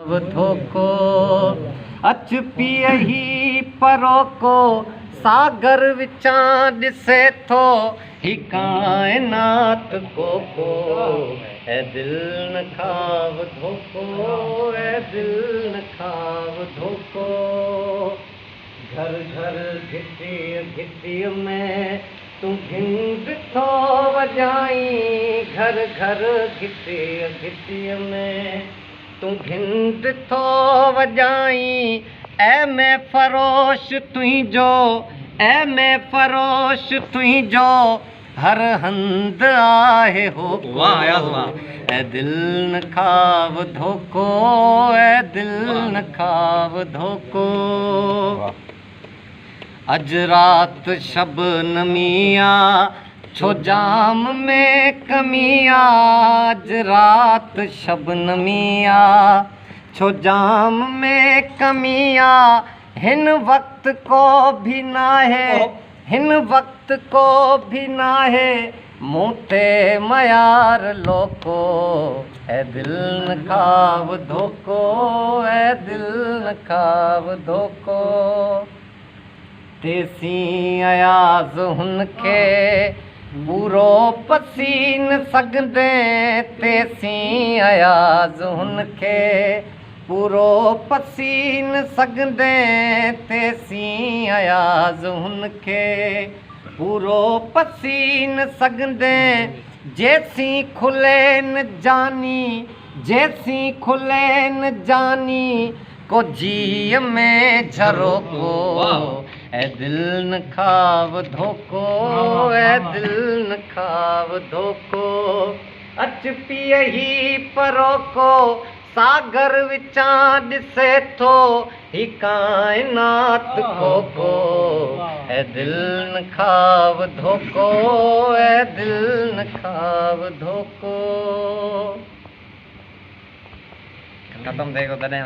धोको अच पियही परोको सागर विचां ॾिसे थो ही काइनात कोको ऐ दिल न खाव धोको ऐ दिल न खाव धोको घर घर घिटी घिटी में तूं घिंड थो वॼाई घर घर घिटी घिटी में तूं घिंड थो वॼाई ऐ मैं फरोश तुंहिंजो ऐ मैं फरोश तुंहिंजो हर हंध आहे हो ऐ दिल न खाव धोको ऐ दिल न खाव धोको अज रात शबनमिया छो जाम में कमिया अज रात शबनमिया छो जाम में कमिया हिन वक्त को भी नाहे हिन वक्त को भी नाहे मूंते मयार लोको ऐ दिल न खाव धोको ऐ दिल न खाव धोको तेसी अयाज़ हुनखे पूरो पसी न सघंदे तेसी अयाज़ हुनखे पूरो पसी न सघंदे तेसी अयाज़ हुनखे पूरो पसी न सघंदे जेसी खुले न जानी जेसी खुले न जानी को जीअ में झरोको ऐ दिल न खाव धोको ऐ दिल न खाव धोको अच पियही परोको सागर विचां ॾिसे थो ही काइनात कोको ऐ दिल न खाव धोको ऐ दिल न खाव धोको खत्म थिए तॾहिं